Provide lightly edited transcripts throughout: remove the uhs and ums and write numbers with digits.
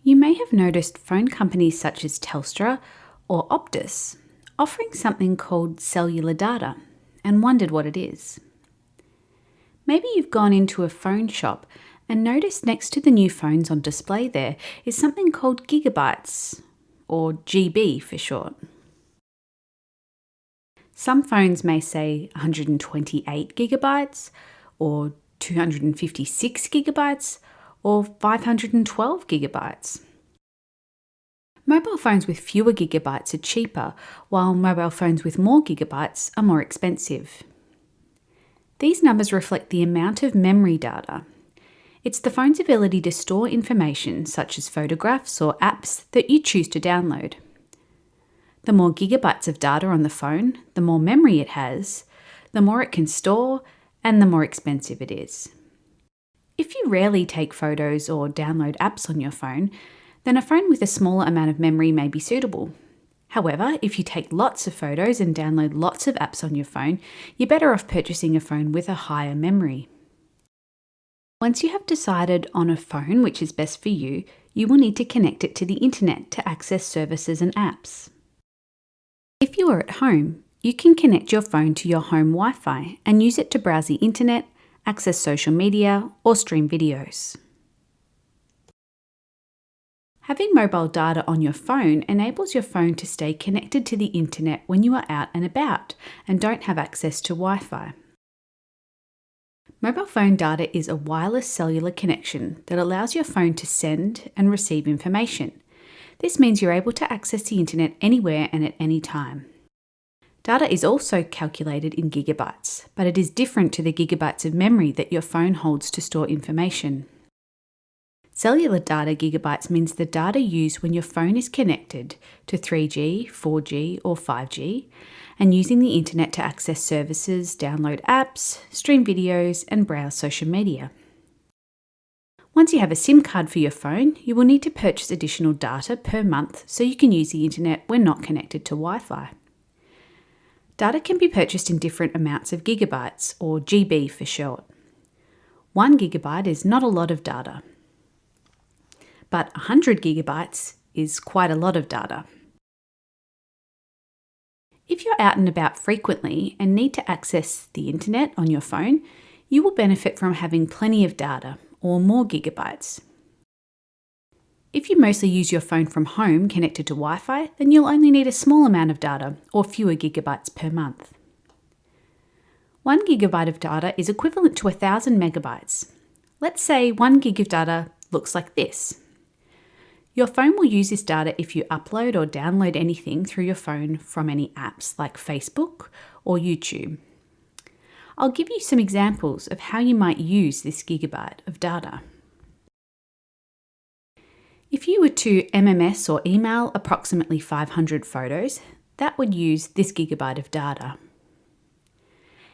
You may have noticed phone companies such as Telstra or Optus offering something called cellular data and wondered what it is. Maybe you've gone into a phone shop and noticed next to the new phones on display there is something called gigabytes, or GB for short. Some phones may say 128 gigabytes, or 256 gigabytes, or 512 gigabytes. Mobile phones with fewer gigabytes are cheaper, while mobile phones with more gigabytes are more expensive. These numbers reflect the amount of memory data. It's the phone's ability to store information such as photographs or apps that you choose to download. The more gigabytes of data on the phone, the more memory it has, the more it can store, and the more expensive it is. If you rarely take photos or download apps on your phone, then a phone with a smaller amount of memory may be suitable. However, if you take lots of photos and download lots of apps on your phone, you're better off purchasing a phone with a higher memory. Once you have decided on a phone which is best for you, you will need to connect it to the internet to access services and apps. If you are at home, you can connect your phone to your home Wi-Fi and use it to browse the internet, access social media, or stream videos. Having mobile data on your phone enables your phone to stay connected to the internet when you are out and about and don't have access to Wi-Fi. Mobile phone data is a wireless cellular connection that allows your phone to send and receive information. This means you're able to access the internet anywhere and at any time. Data is also calculated in gigabytes, but it is different to the gigabytes of memory that your phone holds to store information. Cellular data gigabytes means the data used when your phone is connected to 3G, 4G, or 5G, and using the internet to access services, download apps, stream videos, and browse social media. Once you have a SIM card for your phone, you will need to purchase additional data per month so you can use the internet when not connected to Wi-Fi. Data can be purchased in different amounts of gigabytes, or GB for short. 1 gigabyte is not a lot of data, but 100 gigabytes is quite a lot of data. If you're out and about frequently and need to access the internet on your phone, you will benefit from having plenty of data, or more gigabytes. If you mostly use your phone from home connected to Wi-Fi, then you'll only need a small amount of data, or fewer gigabytes per month. 1 gigabyte of data is equivalent to 1,000 megabytes. Let's say 1 gig of data looks like this. Your phone will use this data if you upload or download anything through your phone from any apps like Facebook or YouTube. I'll give you some examples of how you might use this gigabyte of data. If you were to MMS or email approximately 500 photos, that would use this gigabyte of data.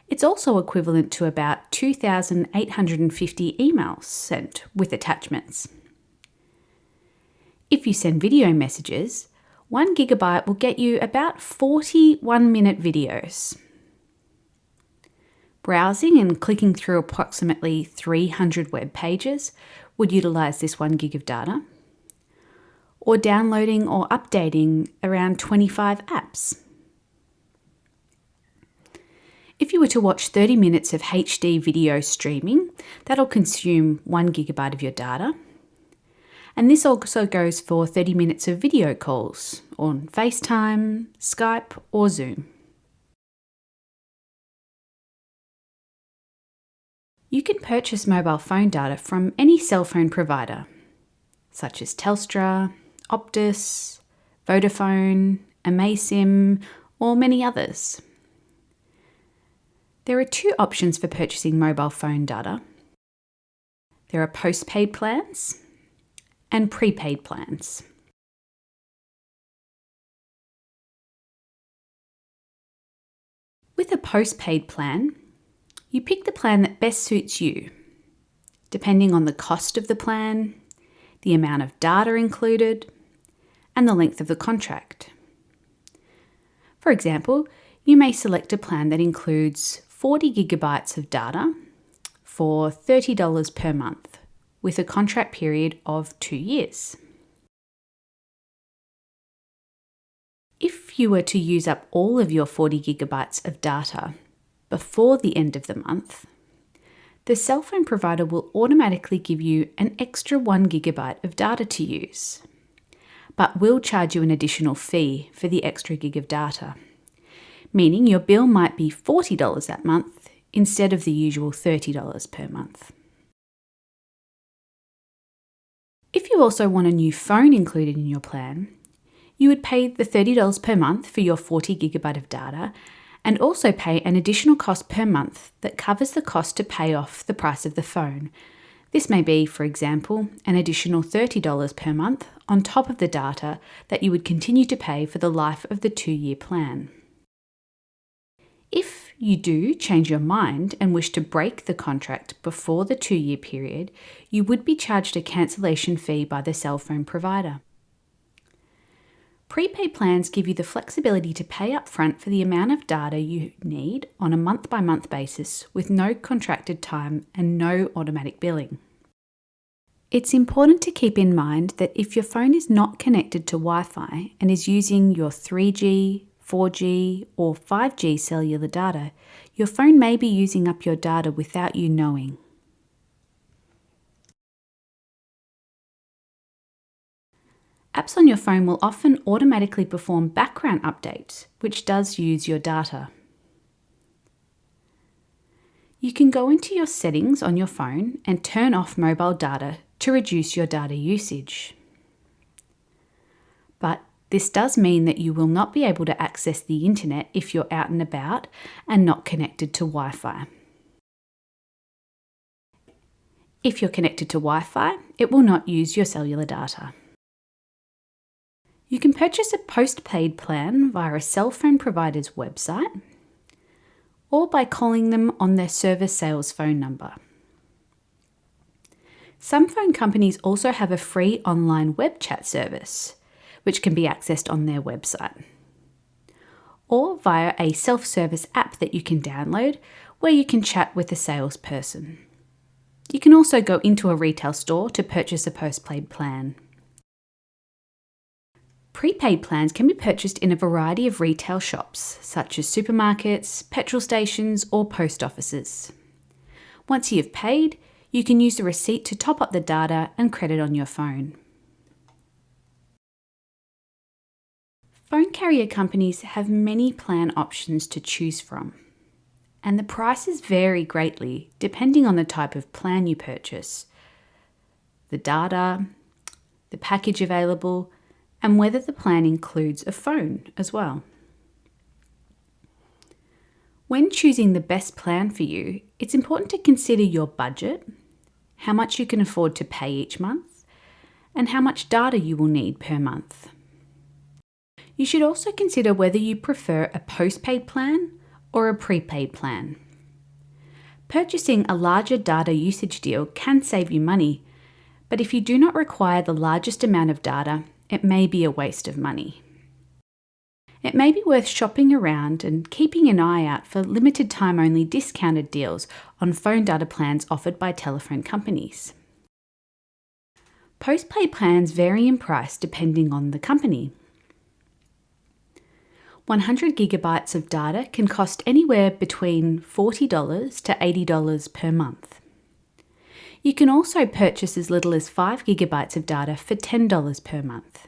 It's also equivalent to about 2,850 emails sent with attachments. If you send video messages, 1 gigabyte will get you about 40 one-minute videos. Browsing and clicking through approximately 300 web pages would utilise this 1 gig of data, or downloading or updating around 25 apps. If you were to watch 30 minutes of HD video streaming, that'll consume 1 gigabyte of your data. And this also goes for 30 minutes of video calls on FaceTime, Skype, or Zoom. You can purchase mobile phone data from any cell phone provider, such as Telstra, Optus, Vodafone, Amaysim, or many others. There are 2 options for purchasing mobile phone data. There are postpaid plans and prepaid plans. With a postpaid plan, you pick the plan that best suits you, depending on the cost of the plan, the amount of data included, and the length of the contract. For example, you may select a plan that includes 40 gigabytes of data for $30 per month, with a contract period of 2 years. If you were to use up all of your 40 gigabytes of data before the end of the month, the cell phone provider will automatically give you an extra 1 gigabyte of data to use, but will charge you an additional fee for the extra gig of data, meaning your bill might be $40 that month instead of the usual $30 per month. If you also want a new phone included in your plan, you would pay the $30 per month for your 40 gigabyte of data and also pay an additional cost per month that covers the cost to pay off the price of the phone. This may be, for example, an additional $30 per month on top of the data that you would continue to pay for the life of the 2-year plan. If you do change your mind and wish to break the contract before the 2-year period, you would be charged a cancellation fee by the cell phone provider. Prepaid plans give you the flexibility to pay upfront for the amount of data you need on a month-by-month basis with no contracted time and no automatic billing. It's important to keep in mind that if your phone is not connected to Wi-Fi and is using your 3G, 4G or 5G cellular data, your phone may be using up your data without you knowing. Apps on your phone will often automatically perform background updates, which does use your data. You can go into your settings on your phone and turn off mobile data to reduce your data usage. But this does mean that you will not be able to access the internet if you're out and about and not connected to Wi-Fi. If you're connected to Wi-Fi, it will not use your cellular data. You can purchase a postpaid plan via a cell phone provider's website or by calling them on their service sales phone number. Some phone companies also have a free online web chat service, which can be accessed on their website, or via a self-service app that you can download where you can chat with a salesperson. You can also go into a retail store to purchase a postpaid plan. Prepaid plans can be purchased in a variety of retail shops, such as supermarkets, petrol stations, or post offices. Once you have paid, you can use the receipt to top up the data and credit on your phone. Phone carrier companies have many plan options to choose from, and the prices vary greatly depending on the type of plan you purchase, the data, the package available, and whether the plan includes a phone as well. When choosing the best plan for you, it's important to consider your budget, how much you can afford to pay each month, and how much data you will need per month. You should also consider whether you prefer a postpaid plan or a prepaid plan. Purchasing a larger data usage deal can save you money, but if you do not require the largest amount of data, it may be a waste of money. It may be worth shopping around and keeping an eye out for limited time only discounted deals on phone data plans offered by telephone companies. Postpaid plans vary in price depending on the company. 100 gigabytes of data can cost anywhere between $40 to $80 per month. You can also purchase as little as 5 gigabytes of data for $10 per month.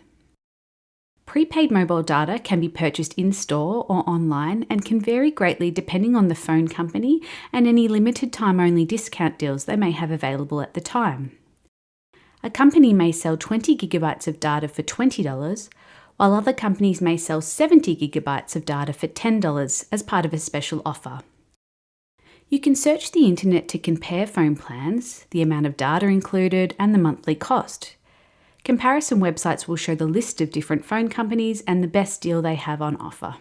Prepaid mobile data can be purchased in-store or online and can vary greatly depending on the phone company and any limited time only discount deals they may have available at the time. A company may sell 20 gigabytes of data for $20, while other companies may sell 70 gigabytes of data for $10 as part of a special offer. You can search the internet to compare phone plans, the amount of data included, and the monthly cost. Comparison websites will show the list of different phone companies and the best deal they have on offer.